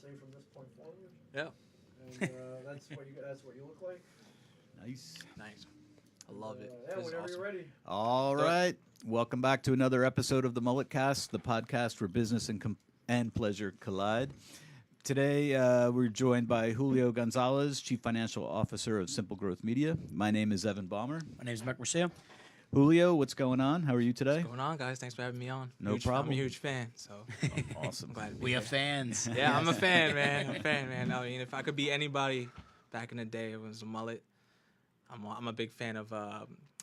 say from this point forward. Yeah. And that's what you look like. Nice. Nice. I love it. Yeah, This is whenever awesome. you're ready. All right. Welcome back to another episode of the MulletCast, the podcast where business and pleasure collide. Today, we're joined by Julio Gonzalez, Chief Financial Officer of SimpleGrowth Media. My name is Evan Balmer. My name is Mike Marcia. Julio, what's going on? How are you today? What's going on, guys? Thanks for having me on. No problem. I'm a huge fan, so Awesome. I'm glad to be We here. are fans. Yeah, I'm a fan, man. I'm a fan, man. I mean, if I could be anybody back in the day, it was a mullet. I'm a big fan of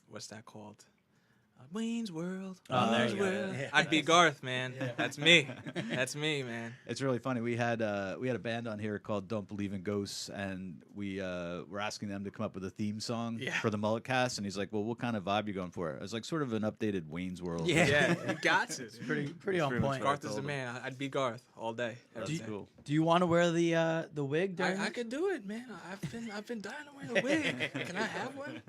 what's that called? Wayne's World. Oh, there Wayne's you go. World. Yeah. I'd be Garth, man. That's me. That's me, man. It's really funny. We had a band on here called Don't Believe in Ghosts, and we were asking them to come up with a theme song for the MulletCast, and he's like, "Well, what kind of vibe you going for?" I was like, "Sort of an updated Wayne's World." Yeah. Yeah, you got to. Pretty on point. Garth is the man. I'd be Garth all day. That's every day. cool. Do you want to wear the wig during I this? could do it, man. I've been dying to wear a wig. Can I have one?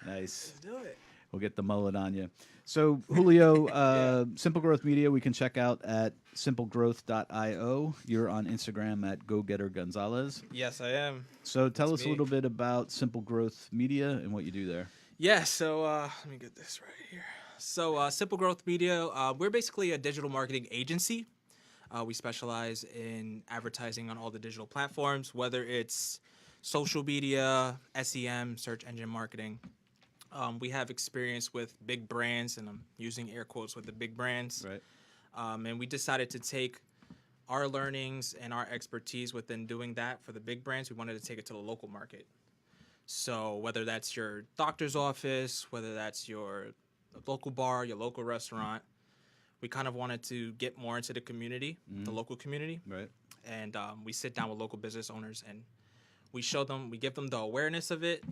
Nice. Let's do it. We'll get the mullet on you. So, Julio, SimpleGrowth Media, we can check out at simplegrowth.io. You're on Instagram at GoGetterGonzalez. Yes, I am. So tell That's us a me. little bit about SimpleGrowth Media and what you do there. Yeah, so let me get this right here. So SimpleGrowth Media, we're basically a digital marketing agency. We specialize in advertising on all the digital platforms, whether it's social media, SEM, search engine marketing. We have experience with big brands, and I'm using air quotes with the big brands. Right. And we decided to take our learnings and our expertise within doing that for the big brands. We wanted to take it to the local market. So whether that's your doctor's office, whether that's your local bar, your local restaurant, we kind of wanted to get more into the community, the local community. Right. And we sit down with local business owners, and we show them, we give them the awareness of it,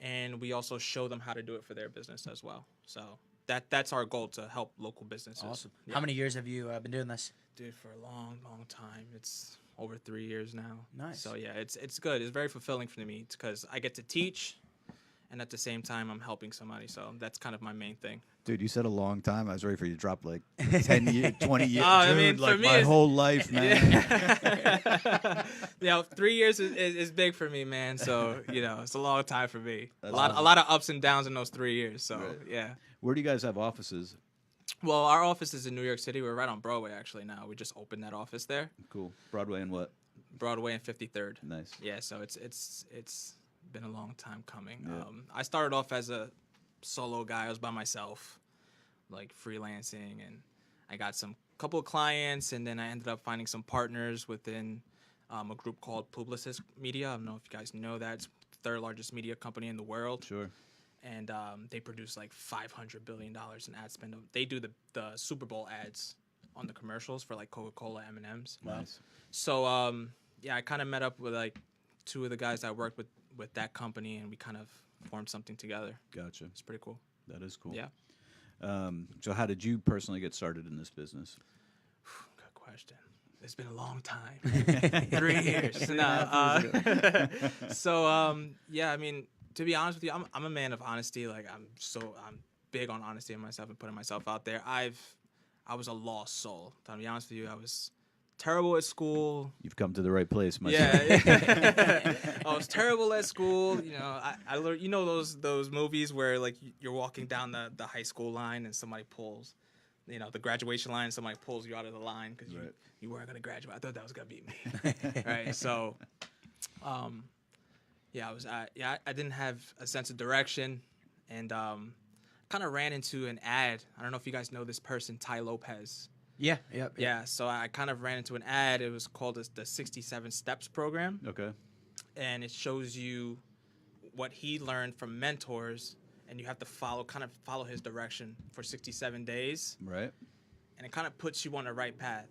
and we also show them how to do it for their business as well. So that's our goal, to help local businesses. Awesome. Yeah. How many years have you been doing this? Dude, for a long, long time. It's over 3 years now. Nice. So yeah, it's good. It's very fulfilling for me because I get to teach, and at the same time, I'm helping somebody. So that's kind of my main thing. Dude, you said a long time. I was ready for you to drop like 10 years, 20 years. Oh, I Dude, mean, for like me, my it's- whole life, man. Yeah, 3 years is big for me, man. So it's a long time for me. That's A lot awesome. of ups and downs in those 3 years. So Right. yeah. Where do you guys have offices? Well, our office is in New York City. We're right on Broadway actually now. We just opened that office there, Cool. Broadway and what? Broadway and 53rd. Nice. Yeah, so it's been a long time coming. Yeah. I started off as a solo guy. I was by myself, like freelancing, and I got some couple of clients, and then I ended up finding some partners within a group called Publicis Media. I don't know if you guys know that. It's the third largest media company in the world. Sure. And they produce like $500 billion in ad spend. They do the Super Bowl ads on the commercials for like Coca-Cola, M&Ms. Nice. So yeah, I kind of met up with like two of the guys I worked with that company, and we kind of formed something together. Gotcha. It's pretty cool. That is cool. Yeah. So how did you personally get started in this business? Good question. It's been a long time. 3 years. No, so yeah, I mean, to be honest with you, I'm a man of honesty. Like I'm big on honesty in myself and putting myself out there. I was a lost soul. To be honest with you, I was terrible at school. You've come to the right place, my Yeah, friend. I was terrible at school. I learned. Those movies where like you're walking down the high school line and somebody pulls, the graduation line. Somebody pulls you out of the line because Right. you weren't gonna graduate. I thought that was gonna be me, right? So, yeah, I didn't have a sense of direction, and kind of ran into an ad. I don't know if you guys know this person, Ty Lopez. Yeah. So I kind of ran into an ad. It was called the 67 Steps program, Okay. and it shows you what he learned from mentors, and you have to follow his direction for 67 days, Right. and it kind of puts you on the right path.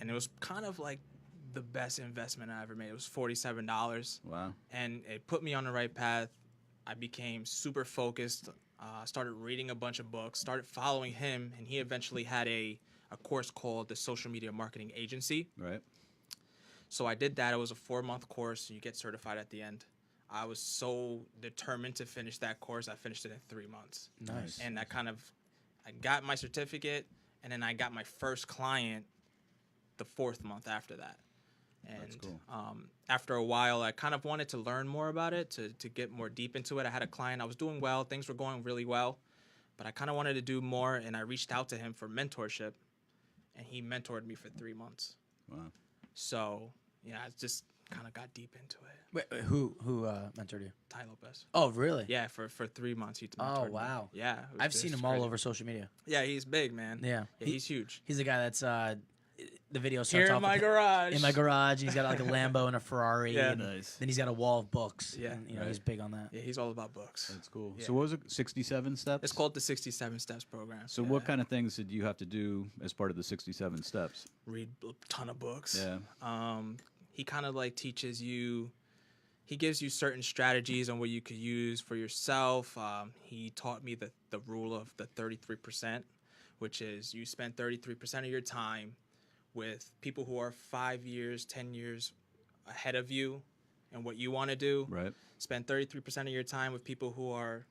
And it was kind of like the best investment I ever made. It was $47, Wow. and it put me on the right path. I became super focused. Started reading a bunch of books. Started following him, and he eventually had a course called the Social Media Marketing Agency. Right. So I did that. It was a 4-month course. You get certified at the end. I was so determined to finish that course. I finished it in 3 months. Nice. And I got my certificate, and then I got my first client the 4th month after that. And cool. After a while, I kind of wanted to learn more about it, to get more deep into it. I had a client. I was doing well. Things were going really well. But I kind of wanted to do more, and I reached out to him for mentorship. And he mentored me for 3 months. Wow. So, yeah, I just kind of got deep into it. Wait, who mentored you? Ty Lopez. Oh, really? Yeah, for 3 months he mentored Oh, me. wow. Yeah. I've seen him all over social media. Yeah, he's big, man. Yeah. He's huge. He's the guy that's the video starts Here in off my with garage. in my garage, and he's got like a Lambo and a Ferrari. Yeah. And Nice. then he's got a wall of books. Yeah. And, Right. he's big on that. Yeah, he's all about books. That's cool. Yeah. So what was it? 67 steps? It's called the 67 Steps program. So what kind of things did you have to do as part of the 67 steps? Read a ton of books. Yeah. He kind of like teaches you. He gives you certain strategies on what you could use for yourself. He taught me the rule of the 33%, which is you spend 33% of your time with people who are 5 years, 10 years ahead of you and what you want to do. Right. Spend 33% of your time with people who are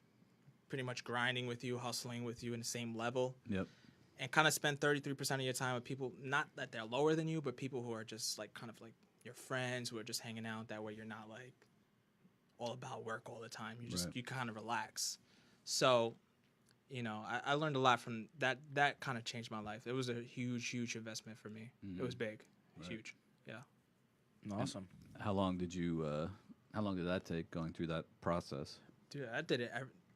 pretty much grinding with you, hustling with you in the same level. Yep. And kind of spend 33% of your time with people, not that they're lower than you, but people who are just like kind of like your friends who are just hanging out. That way you're not like all about work all the time. You just, Right. you kind of relax. So, I learned a lot from that. That kind of changed my life. It was a huge, huge investment for me. It was big. It was Right. huge. Yeah. Awesome. How long did that take going through that process? Dude, I did it.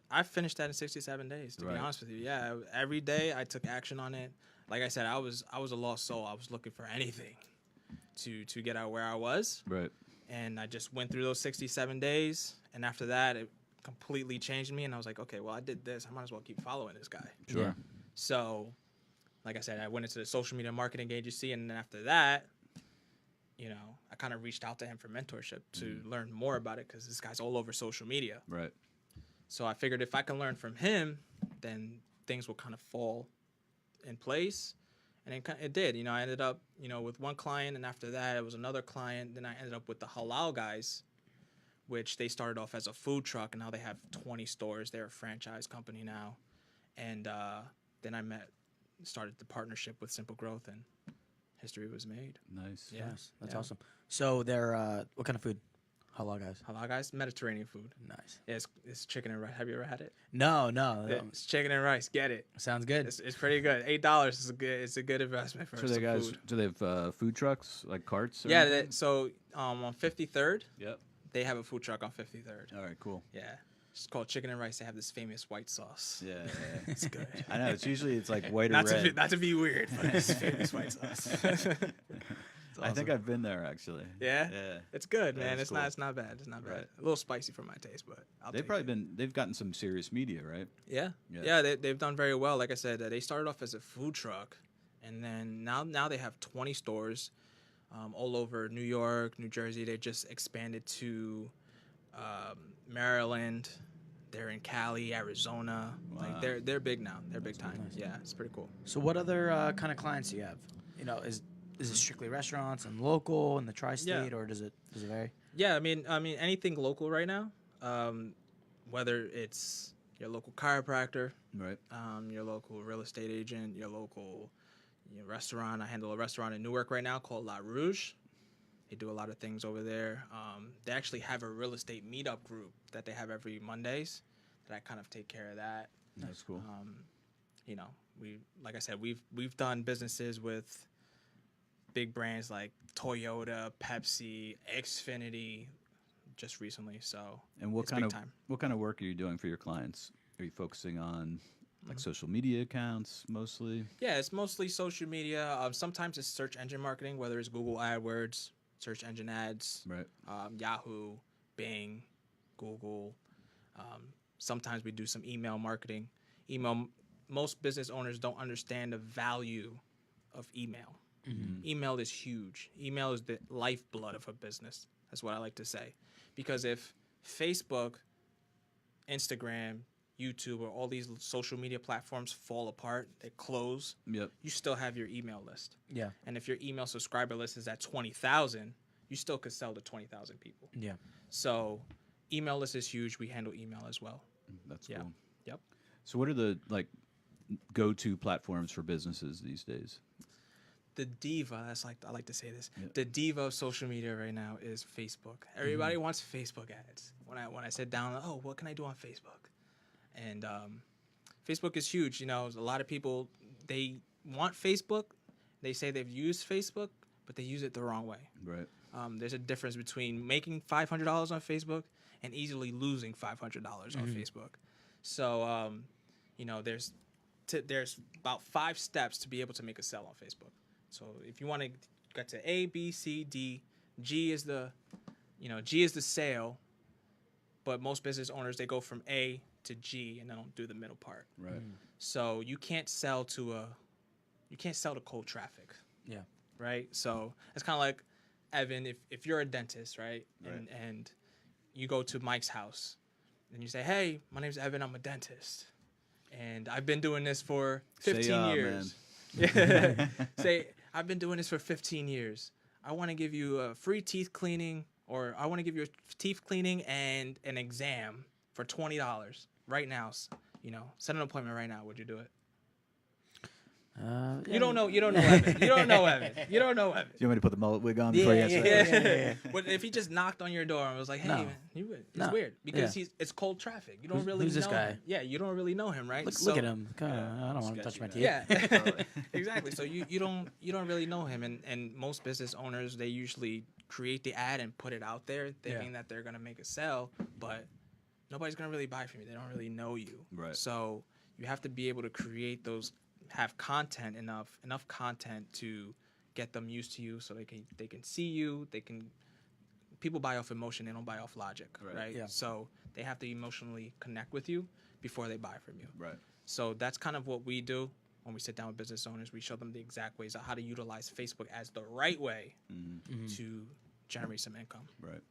I finished that in 67 days, to Right. be honest with you. Yeah, every day I took action on it. Like I said, I was a lost soul. I was looking for anything to get out where I was. Right. And I just went through those 67 days. And after that, it completely changed me. And I was like, okay, well, I did this. I might as well keep following this guy. Sure. Yeah. So, like I said, I went into the social media marketing agency. And then after that, I kind of reached out to him for mentorship to learn more about it because this guy's all over social media. Right. So I figured if I can learn from him, then things will kind of fall in place. And it did. I ended up, with one client, and after that, it was another client. Then I ended up with the Halal guys, which they started off as a food truck, and now they have 20 stores. They're a franchise company now. And then I started the partnership with SimpleGrowth, and history was made. Nice. Yeah. Nice. That's Yeah. awesome. So they're what kind of food? Halal guys. Halal guys, Mediterranean food. Nice. Yeah, it's chicken and rice. Have you ever had it? No. It's chicken and rice. Get it. Sounds good. It's pretty good. $8 is a good investment for So some they guys, food. do they have food trucks like carts? Or Yeah. anything? So on 53rd, Yep. they have a food truck on 53rd. All right. Cool. Yeah. It's called chicken and rice. They have this famous white sauce. Yeah. It's good. I know. It's usually like white or not red. to be weird, but it's famous white sauce. I think I've been there actually. Yeah? Yeah. It's good, Yeah, man. it's It's not bad. It's not bad. Right. A little spicy for my taste, but They've gotten some serious media, right? Yeah. Yeah. Yeah, they've done very well. Like I said, they started off as a food truck, and then now they have 20 stores all over New York, New Jersey. They just expanded to Maryland. They're in Cali, Arizona. Wow. Like they're big now. They're big time. Yeah, it's pretty cool. So what other kind of clients do you have? Is it strictly restaurants and local in the tri-state, or does it vary? Yeah, I mean anything local right now. Whether it's your local chiropractor, Right. your local real estate agent, your local restaurant. I handle a restaurant in Newark right now called La Rouge. They do a lot of things over there. They actually have a real estate meetup group that they have every Mondays that I kind of take care of that. That's cool. Like I said, we've done businesses with big brands like Toyota, Pepsi, Xfinity just recently. So And what it's kind big of time. what kind of work are you doing for your clients? Are you focusing on like social media accounts mostly? Yeah, it's mostly social media. Sometimes it's search engine marketing, whether it's Google AdWords, search engine ads, Right. Yahoo, Bing, Google. Sometimes we do some email marketing. Most business owners don't understand the value of email. Email is huge. Email is the lifeblood of a business. That's what I like to say. Because if Facebook, Instagram, YouTube, or all these social media platforms fall apart, they close, Yep. you still have your email list. Yeah. And if your email subscriber list is at 20,000, you still could sell to 20,000 people. Yeah. So email list is huge. We handle email as well. That's Yeah. cool. Yep. So what are the like go-to platforms for businesses these days? the diva. That's like I like to say this. Yeah. The diva of social media right now is Facebook. Everybody wants Facebook ads. When I sit down, oh, what can I do on Facebook? And Facebook is huge. You know, a lot of people they want Facebook. They say they've used Facebook, but they use it the wrong way. Right. There's a difference between making $500 on Facebook and easily losing $500 on Facebook. So, you know, there's about 5 steps to be able to make a sale on Facebook. So if you want to get to A, B, C, D, G is the sale, but most business owners, they go from A to G and they don't do the middle part. Right. So you can't sell to cold traffic. Yeah. Right. So it's kind of like, Evan, if you're a dentist, right? Right. And you go to Mike's house and you say, hey, my name's Evan, I'm a dentist. And I've been doing this for 15 years. Yeah. Say, I've been doing this for 15 years. I want to give you a free teeth cleaning, or I want to give you a teeth cleaning and an exam for $20 right now. You know, set an appointment right now. Would you do it? Yeah. You don't know Evan. You don't know Evan. You don't know Evan. Do you want me to put the mullet wig on before you answer that question? Yeah. But if he just knocked on your door and was like, "Hey, man, it's weird," because it's cold traffic. You don't really who's know this guy? him. Yeah, you don't really know him, right? Look at him. I don't want to touch my teeth. Yeah, exactly. So you don't really know him, and most business owners, they usually create the ad and put it out there, thinking that they're gonna make a sale, but nobody's gonna really buy from you. They don't really know you. Right. So you have to be able to create have content enough content to get them used to you, so they can see you. People buy off emotion, they don't buy off logic, right? Yeah. So they have to emotionally connect with you before they buy from you. Right. So that's kind of what we do when we sit down with business owners. We show them the exact ways of how to utilize Facebook as the right way to generate some income. Right.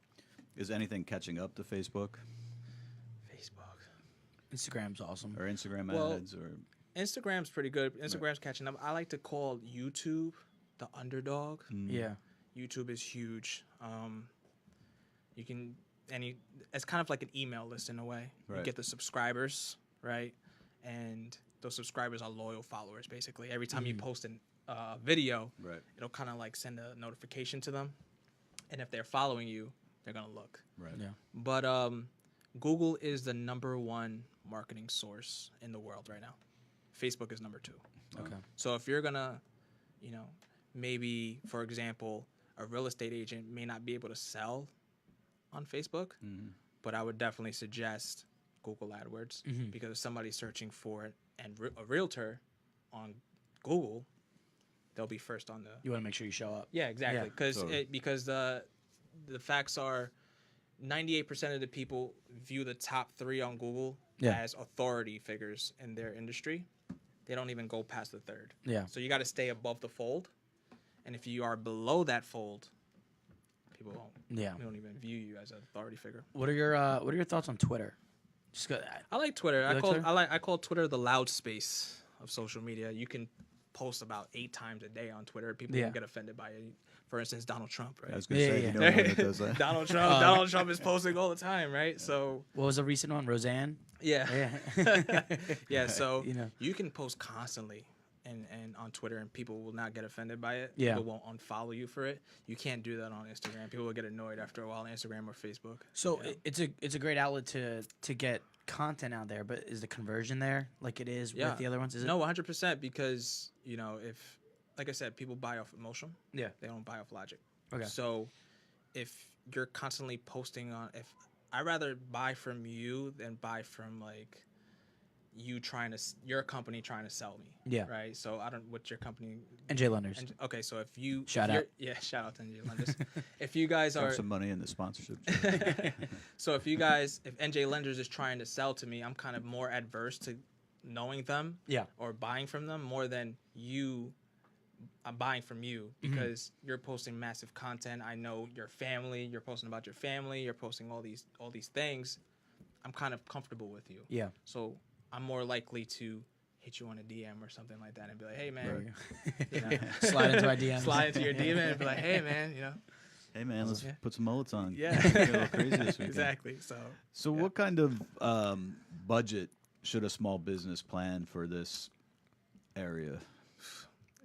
Is anything catching up to Facebook Instagram's awesome. or Instagram Well, ads or? Instagram's pretty good. Instagram's catching up. I like to call YouTube the underdog. Yeah. YouTube is huge. It's kind of like an email list in a way. Right. You get the subscribers, right? And those subscribers are loyal followers, basically. Every time you post a video, Right. it'll kind of like send a notification to them. And if they're following you, they're going to look. Right. Yeah. But Google is the #1 marketing source in the world right now. Facebook is number 2. Okay. So if you're going to, maybe, for example, a real estate agent may not be able to sell on Facebook, but I would definitely suggest Google AdWords because if somebody's searching for it and a realtor on Google, they'll be first on the. You want to make sure you show up. Yeah, exactly. Totally. Because the facts are 98% of the people view the top 3 on Google as authority figures in their industry. They don't even go past the 3rd. Yeah. So you got to stay above the fold. And if you are below that fold, people don't even view you as an authority figure. What are your thoughts on Twitter? Just go, I like Twitter. like Twitter? I call Twitter the loud space of social media. You can post about 8 times a day on Twitter. People don't get offended by it. For instance, Donald Trump, right? I was going to say, Yeah. you know anyone that does that? Donald Trump is posting all the time, right? So what was the recent one? Roseanne? yeah. Yeah. Yeah, so You know. you can post constantly and on Twitter, and people will not get offended by it. Yeah. People won't unfollow you for it. You can't do that on Instagram. People will get annoyed after a while on Instagram or Facebook. So Yeah. it's a great outlet to get content out there, but is the conversion there like it is with the other ones? Is it? No, 100%, because, if, like I said, people buy off emotion. Yeah. They don't buy off logic. Okay. So if you're constantly posting I'd rather buy from you than buy from like your company trying to sell me. Yeah. Right. So what's your company? NJ Lenders. Okay. So if you Shout if out. you're- Yeah. Shout out to NJ Lenders. If you guys Drop are, some money in the sponsorship. so if NJ Lenders is trying to sell to me, I'm kind of more adverse to knowing them. Yeah. Or buying from them more than I'm buying from you because you're posting massive content. I know your family. You're posting about your family. You're posting all these things. I'm kind of comfortable with you. Yeah. So I'm more likely to hit you on a DM or something like that and be like, hey man, Slide into my DMs. slide into your DM and be like, hey man, Hey, man, let's Yeah. put some mullets on. Yeah. Get a little crazy this weekend. Exactly. So what kind of budget should a small business plan for this area?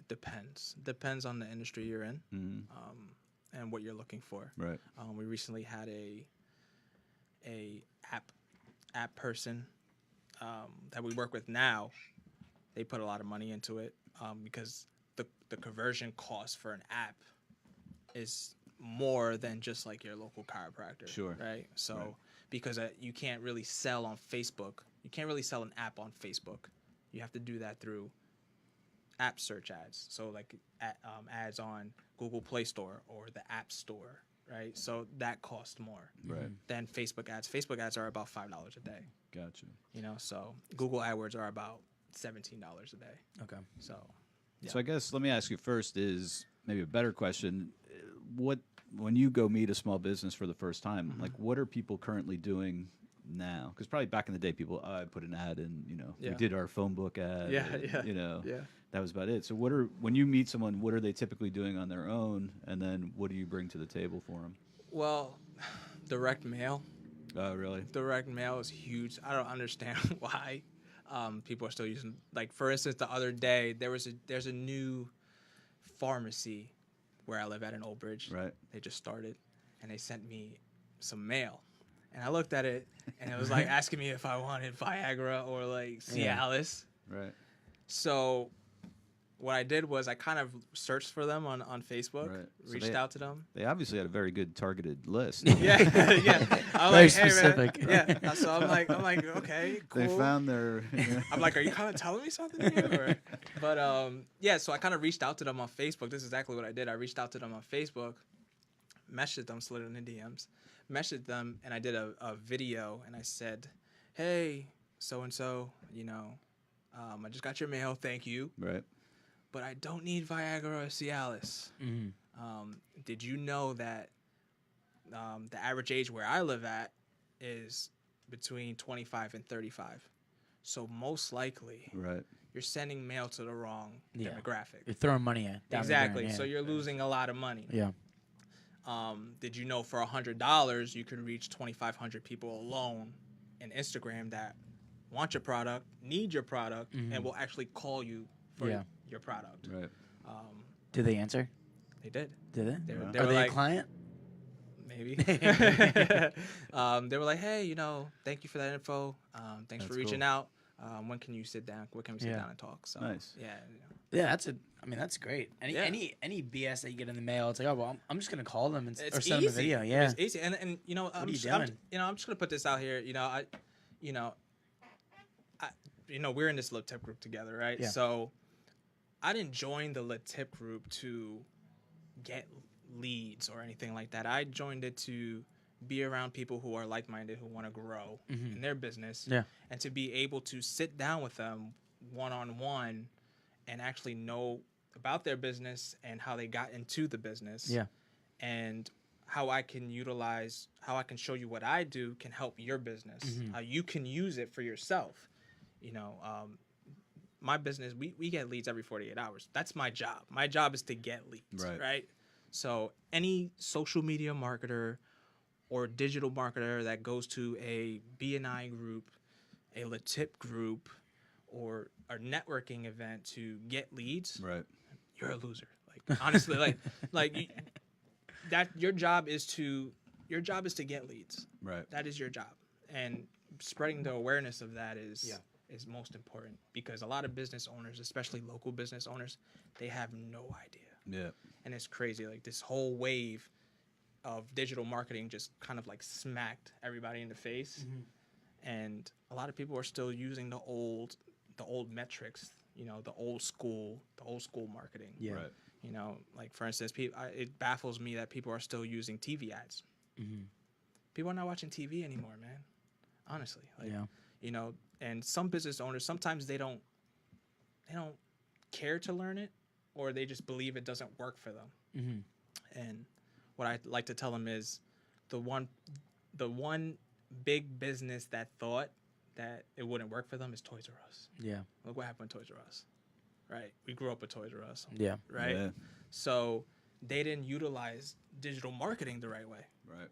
Depends on the industry you're in, Mhm. and what you're looking for. Right. We recently had a app person that we work with now. They put a lot of money into it because the conversion cost for an app is more than just like your local chiropractor. Sure. Right. So Right. because you can't really sell on Facebook. You can't really sell an app on Facebook. You have to do that through app search ads. So like ads on Google Play Store or the App Store, right? So that costs more Right. than Facebook ads. Facebook ads are about $5 a day, Gotcha. so Google AdWords are about $17 a day. Okay. So yeah. So I guess let me ask you first is maybe a better question. When you go meet a small business for the first time, Mm-hmm. like what are people currently doing now? Because probably back in the day, people I put an ad in, we Yeah. did our phone book ad. Yeah, and, yeah. Yeah. that was about it. So when you meet someone, what are they typically doing on their own, and then what do you bring to the table for them? Well, direct mail. Oh, really? Direct mail is huge. I don't understand why people are still using. Like for instance, the other day there's a new pharmacy where I live at in Old Bridge. Right. They just started, and they sent me some mail, and I looked at it, and it was like asking me if I wanted Viagra or like Cialis. Right. So what I did was I kind of searched for them on Facebook, Right. So reached out to them. They obviously had a very good targeted list. Yeah, yeah. I'm Very like, specific. Hey, man. Yeah. So I'm like, okay, cool. They found their. I'm like, are you kind of telling me something here? But yeah. So I kind of reached out to them on Facebook. This is exactly what I did. I reached out to them on Facebook, messaged them, slid in the DMs, messaged them, and I did a video, and I said, hey, so and so, I just got your mail. Thank you. Right. But I don't need Viagra or Cialis. Mm-hmm. Did you know that the average age where I live at is between 25 and 35? So most likely, Right. you're sending mail to the wrong demographic. You're throwing money at down the Exactly. drain, yeah. So you're losing a lot of money. Yeah. Did you know for $100 you could reach 2,500 people alone in Instagram that want your product, need your product, and will actually call you for your product? Right. Did they answer? They did. Did they? They Yeah. they Are were they like, a client? maybe. They were like, hey, thank you for that info. Thanks for That's reaching cool. out. When can you sit down? When can we sit down and talk? So Nice. yeah. Yeah, that's great. Any Yeah. any BS that you get in the mail, it's like, oh well, I'm just gonna call them and It's or send them a easy. video. Yeah. It's easy. And are you I'm just gonna put this out here. We're in this little tip group together, right? Yeah. So I didn't join the lit tip group to get leads or anything like that. I joined it to be around people who are like-minded, who want to grow in their business, and to be able to sit down with them one-on-one and actually know about their business and how they got into the business, and how I can show you what I do can help your business, how you can use it for yourself. My business, we get leads every 48 hours. That's my job. My job is to get leads, right? So any social media marketer or digital marketer that goes to a BNI group, a Latip group, or a networking event to get leads, Right. you're a loser. Like honestly, your job is to get leads. Right. That is your job, and spreading the awareness of that is most important, because a lot of business owners, especially local business owners, they have no idea. Yeah. And it's crazy. Like this whole wave of digital marketing just kind of like smacked everybody in the face. And a lot of people are still using the old metrics, the old school marketing. Yeah. Right. Like for instance, it baffles me that people are still using TV ads. People are not watching TV anymore, man. Honestly. And some business owners, sometimes they don't care to learn it, or they just believe it doesn't work for them. And what I like to tell them is the one big business that thought that it wouldn't work for them is Toys R Us. Yeah. Look what happened to Toys R Us, right? We grew up with Toys R Us, Yeah. right? Yeah. So they didn't utilize digital marketing the right way. Right.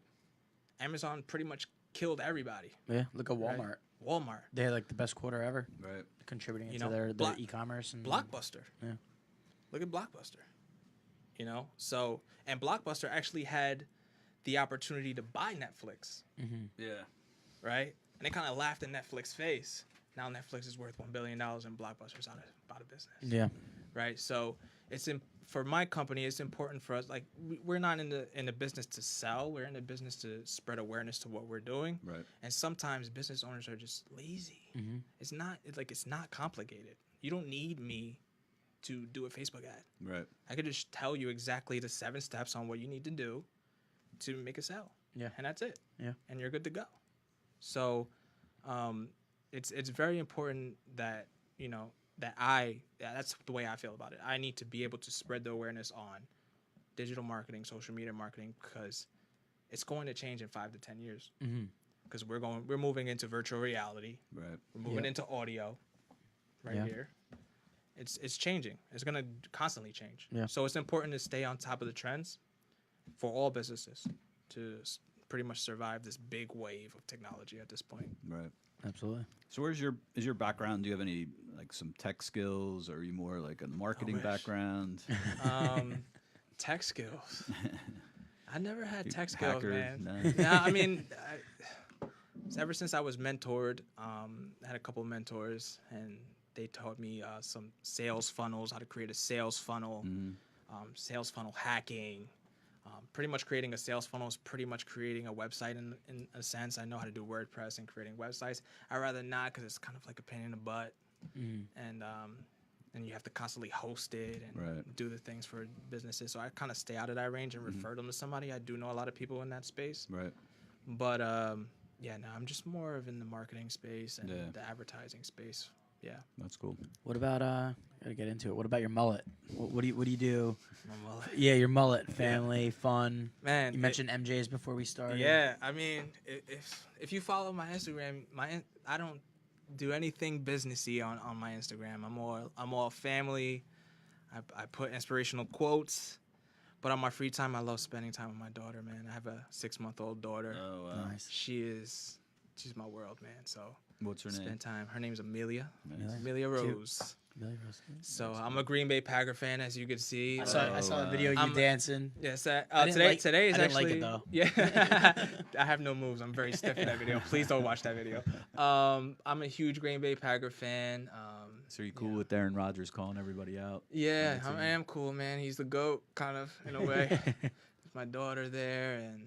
Amazon pretty much killed everybody. Yeah. Look at Right? Walmart. Walmart, They had like the best quarter ever, Right. contributing You to know, their Block- e-commerce and Blockbuster. Yeah. Look at Blockbuster. You know, so and Blockbuster actually had the opportunity to buy Netflix, Yeah. right? And they kind of laughed in Netflix's face. Now Netflix is worth $1 billion and Blockbuster's out of business. Yeah. Right. So for my company, it's important for us. Like we're not in the business to sell. We're in the business to spread awareness to what we're doing. Right. And sometimes business owners are just lazy. It's not complicated. You don't need me to do a Facebook ad. Right. I could just tell you exactly the 7 steps on what you need to do to make a sale. Yeah. And that's it. Yeah. And you're good to go. So it's very important that, you know, that's the way I feel about it. I need to be able to spread the awareness on digital marketing, social media marketing, because it's going to change in 5 to 10 years. Because we're moving into virtual reality. Right. We're moving into audio here. It's changing. It's going to constantly change. Yeah. So it's important to stay on top of the trends for all businesses to pretty much survive this big wave of technology at this point. Right. Absolutely. So is your background? Do you have any like some tech skills, or are you more like a marketing wish. background? Tech skills. I never had You tech skills, hacker? man. No. Yeah, I mean, ever since I was mentored, I had a couple of mentors, and they taught me some sales funnels, how to create a sales funnel, sales funnel hacking. Pretty much creating a sales funnel is pretty much creating a website in a sense. I know how to do WordPress and creating websites. I'd rather not because it's kind of like a pain in the butt. And you have to constantly host it and do the things for businesses. So I kind of stay out of that range and refer them to somebody. I do know a lot of people in that space. Right. But I'm just more of in the marketing space and the advertising space. Yeah. That's cool. What about gotta get into it. What about your mullet? What do you do? My mullet. Yeah, your mullet, family, fun. Man, You mentioned MJ's before we started. Yeah, I mean, if you follow my Instagram, I don't do anything businessy on my Instagram. I'm all family. I put inspirational quotes, but on my free time, I love spending time with my daughter. Man, I have a 6-month-old daughter. Oh wow. Nice. She's my world, man. So What's her name? spend time. Her name's Amelia. Nice. Amelia Cute. Rose. Really, Rose? So I'm a Green Bay Packer fan, as you can see. I saw a video of you I'm- dancing. Yes, I didn't today is I didn't like actually it, though. Yeah. I have no moves. I'm very stiff in that video. Please don't watch that video. I'm a huge Green Bay Packer fan. So are you cool with Aaron Rodgers calling everybody out? Yeah, on the I team? am cool, man. He's the GOAT, kind of, in a way. With my daughter there, and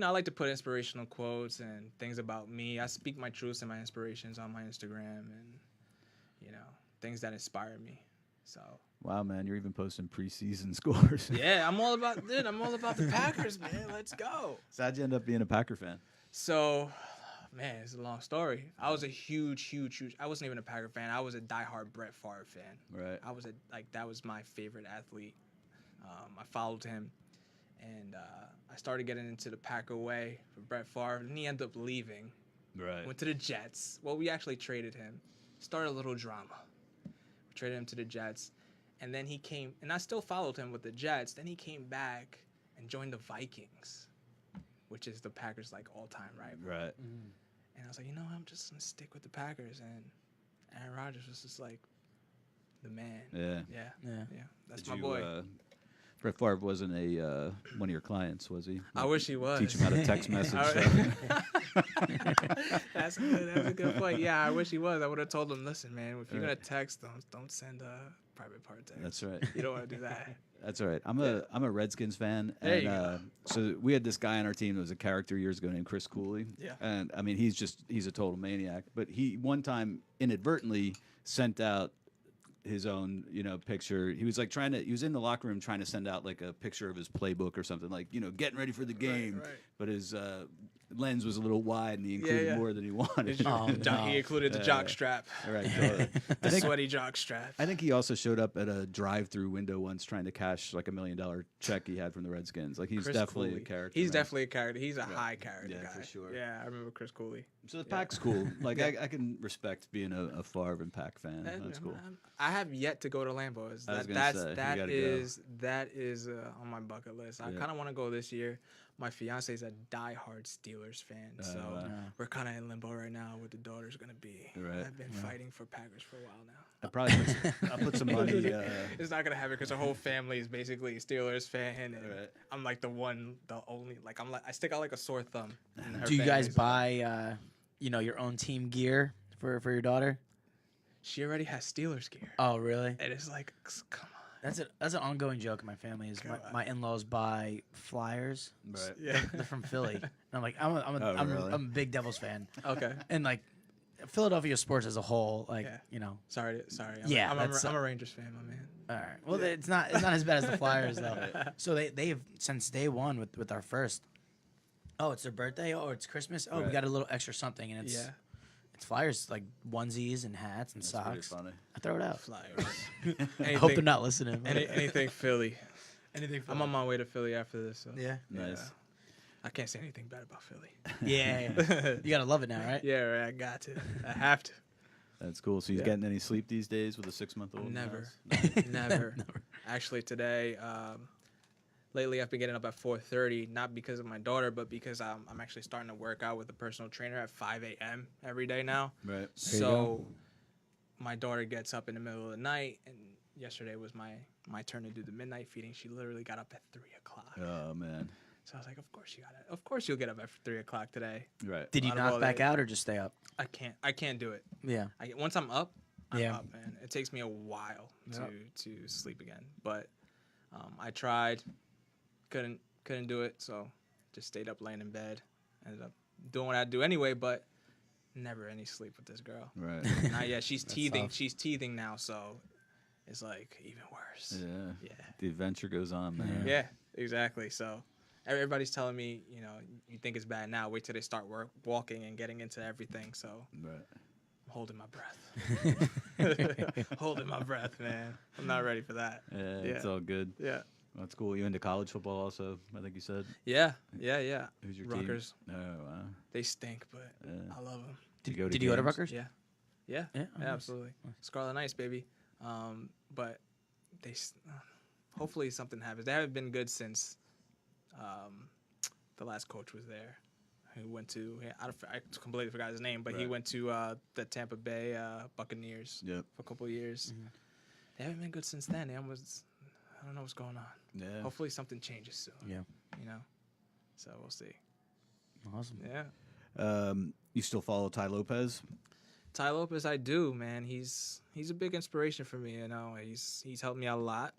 I like to put inspirational quotes and things about me. I speak my truths and my inspirations on my Instagram, and things that inspire me. So Wow, man, you're even posting preseason scores. yeah, I'm all about the Packers, man. Let's go. So how'd you end up being a Packer fan? So, man, it's a long story. I was a huge. I wasn't even a Packer fan. I was a diehard Brett Favre fan. Right. I was that was my favorite athlete. I followed him, and I started getting into the Packer way for Brett Favre, and he ended up leaving. Right. Went to the Jets. Well, we actually traded him. Started a little drama. We traded him to the Jets, and then he came, and I still followed him with the Jets. Then he came back and joined the Vikings, which is the Packers' all-time rival. Right. And I was like, I'm just gonna stick with the Packers, and Aaron Rodgers was just like the man. Yeah. Yeah. That's Did my you, boy. Brett Favre wasn't a one of your clients, was he? I wish he was. Teach him how to text message. That's a good point. Yeah, I wish he was. I would have told him, listen, man, if you're gonna text, don't send a private part text. That's right. You don't want to do that. That's all right. I'm a Redskins fan, There and you go. so we had this guy on our team that was a character years ago named Chris Cooley. Yeah. And I mean, he's a total maniac. But he one time inadvertently sent out his own picture. He was he was in the locker room trying to send out like a picture of his playbook or something, getting ready for the game. Right. But his lens was a little wide, and he included more than he wanted. He included the jock strap. All right, totally. The sweaty jock strap. I think he also showed up at a drive-through window once trying to cash like $1 million check he had from the Redskins. Like he's Chris definitely Cooley. a character. He's man. definitely a character. He's a high character Yeah, guy. for sure. Yeah, I remember Chris Cooley. So the Pack's cool. Like I can respect being a Favre and Pack fan. That's cool. I have yet to go to Lambeau. I was gonna say, you gotta go. That is on my bucket list. I kind of want to go this year, my fiance's a diehard Steelers fan, so we're kind of in limbo right now what the daughter's gonna be. Right. I've been fighting for Packers for a while now. I'll put some money. It's not gonna happen because our whole family is basically a Steelers fan, and Right. I'm like the only. Like I stick out like a sore thumb. in her Do you guys family, so- buy, your own team gear for your daughter? She already has Steelers gear, Oh, really? and it's like, come on. That's an ongoing joke in my family. Is my in-laws buy Flyers? Right. Yeah. They're from Philly. And I'm like, I'm really? a big Devils fan, Okay. and like Philadelphia sports as a whole, like Yeah. Sorry. Yeah, I'm that's- a Rangers fan, my man. All right. Well, it's not as bad as the Flyers though. So they've since day one with our first. Oh, it's their birthday. Oh, it's Christmas. Oh, we Right. got a little extra something, and it's Yeah. it's Flyers like onesies and hats and That's pretty socks. funny. I throw it out. Flyers. I hope they're not listening. Anything Philly. Anything. I'm on my way to Philly after this. So. Yeah. Nice. Yeah. I can't say anything bad about Philly. Yeah. You gotta love it now, right? Yeah, right, I got to. I have to. That's cool. So he's Yeah. getting any sleep these days with a 6-month-old? Never. Nice. Never. Actually, today, lately I've been getting up at 4:30, not because of my daughter, but because I'm actually starting to work out with a personal trainer at 5 a.m. every day now. Right. So my daughter gets up in the middle of the night, and yesterday was my turn to do the midnight feeding. She literally got up at 3 o'clock. Oh man. So I was like, of course you'll get up at 3 o'clock today. Right. Did you Out of all knock back the- out or just stay up? I can't do it. Yeah. Once I'm up, I'm Yeah. up, man. It takes me a while Yep. to sleep again. But I tried, couldn't do it, so just stayed up laying in bed. Ended up doing what I do anyway, but never any sleep with this girl. Right. Not yet. She's That's teething. tough. She's teething now, so it's like even worse. Yeah. Yeah. The adventure goes on, man. Yeah, exactly. So everybody's telling me, you think it's bad now. Wait till they start walking and getting into everything. So Right. I'm holding my breath. Holding my breath, man. I'm not ready for that. Yeah, Yeah. it's all good. Yeah. That's cool. You into college football also? I think you said. Yeah. Who's your Rutgers. team? Oh wow. They stink, but Yeah. I love them. Did you go to Did you go to games? Rutgers? Yeah. Yeah. Oh, nice. Absolutely. Scarlet Knights, baby. But hopefully something happens. They haven't been good since the last coach was there. Who went to? I completely forgot his name, but he Right. went to the Tampa Bay Buccaneers Yep. for a couple of years. They haven't been good since then. I don't know what's going on. Yeah. Hopefully something changes soon. Yeah. So we'll see. Awesome. Yeah. You still follow Ty Lopez? Ty Lopez, I do, man. He's a big inspiration for me. He's helped me out a lot.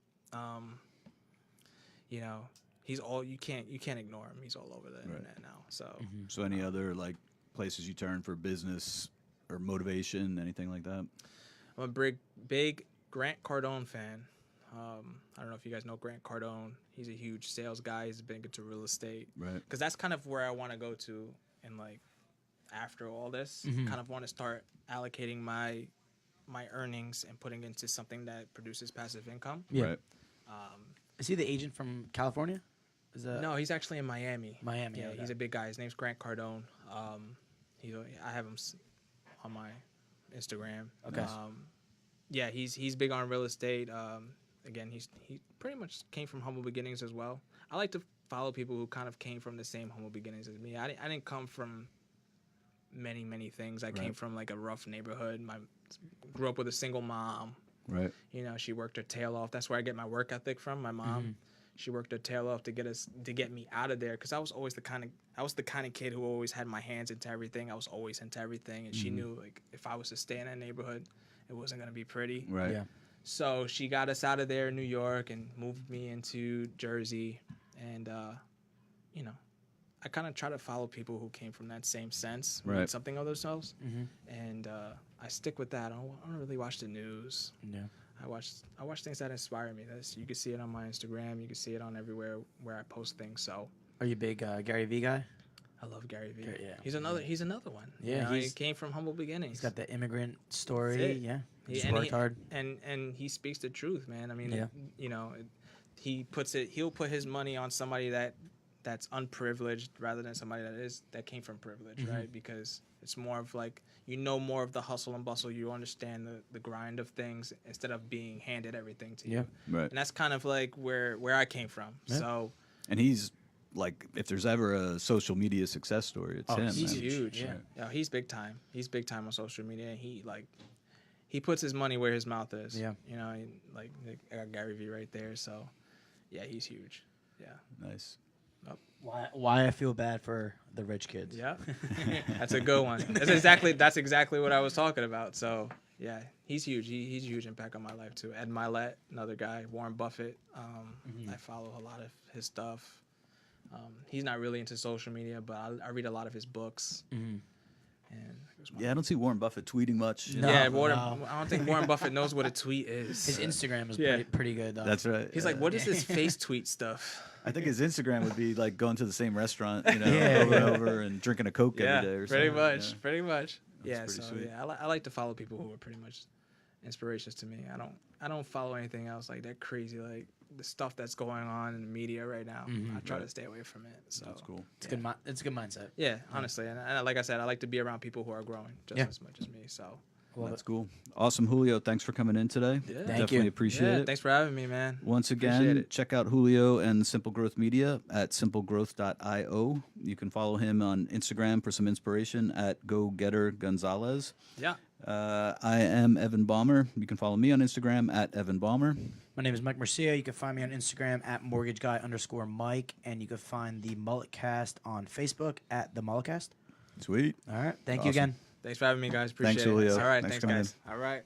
He's all you can't ignore him. He's all over the internet now. So So any other like places you turn for business or motivation, anything like that? I'm a big Grant Cardone fan. I don't know if you guys know Grant Cardone. He's a huge sales guy. He's been into real estate. Right. Because that's kind of where I want to go to, and like after all this, kind of want to start allocating my earnings and putting into something that produces passive income. Yeah. Right. Is he the agent from California? Is that No, he's actually in Miami. Miami? Yeah, okay. he's a big guy. His name's Grant Cardone. I have him on my Instagram. Okay. Yeah, he's big on real estate. Again, he pretty much came from humble beginnings as well. I like to follow people who kind of came from the same humble beginnings as me. I didn't come from many things. I came from like a rough neighborhood. Grew up with a single mom. Right. She worked her tail off. That's where I get my work ethic from. My mom, she worked her tail off to get me out of there. Because I was the kind of kid who always had my hands into everything. I was always into everything, and she knew like if I was to stay in that neighborhood, it wasn't gonna be pretty. Right. Yeah. So she got us out of there in New York and moved me into Jersey, and I kind of try to follow people who came from that same sense, Right. made something of themselves, and I stick with that. I don't really watch the news. Yeah. I watch things that inspire me. You can see it on my Instagram. You can see it on everywhere where I post things. So Are you a big Gary Vee guy? I love Gary Vee. Yeah. He's another one. Yeah, he he's- came from humble beginnings. He's got the immigrant story. That's it. Yeah. He- Just and worked he- hard. and he speaks the truth, man. I mean, Yeah. He'll put his money on somebody that's unprivileged rather than somebody that came from privilege, right? Because it's more of like more of the hustle and bustle. You understand the grind of things instead of being handed everything to you. Yeah. Right. And that's kind of like where I came from. Yeah. So And he's like if there's ever a social media success story, it's Oh, him. He's man. huge. Yeah. Yeah, he's big time. He's big time on social media. And he puts his money where his mouth is. Yeah. You know, like I got Gary Vee right there. So, yeah, he's huge. Yeah. Nice. Why I feel bad for the rich kids. Yeah. That's a good one. That's exactly what I was talking about. So, yeah, he's huge. He's a huge impact on my life too. Ed Milet, another guy. Warren Buffett. I follow a lot of his stuff. He's not really into social media, but I read a lot of his books. And it was Yeah, I don't see Warren Buffett tweeting much. you No. know? yeah, No. I don't think Warren Buffett knows what a tweet is. His Instagram is Yeah. pretty good though. That's right. He's like, what is this face tweet stuff? I think his Instagram would be like going to the same restaurant, you know, Yeah, over and yeah. over and drinking a Coke Yeah, every day or pretty something. much, Yeah. pretty much. Yeah, pretty so sweet. yeah, I like to follow people who are pretty much inspirations to me. I don't follow anything else like that crazy, like the stuff that's going on in the media right now. I try to stay away from it. So That's cool. It's good. It's a good mindset. yeah, honestly, and like I said, I like to be around people who are growing just Yeah. as much as me. So That's cool. Awesome, Julio. Thanks for coming in today. Yeah. Thank Definitely you. appreciate yeah, it. thanks for having me, man. Once Appreciate again, it. check out Julio and Simple Growth Media at simplegrowth.io. You can follow him on Instagram for some inspiration at GoGetterGonzalez. Yeah. I am Evan Balmer. You can follow me on Instagram at Evan Balmer. My name is Mike Murcia. You can find me on Instagram at mortgageguy_Mike, and you can find the MulletCast on Facebook at the MulletCast. Sweet. All right. Thank you Awesome. again. Thanks for having me, guys. Appreciate Thanks, it. Julio. All right, Thanks thanks, for coming guys. All right.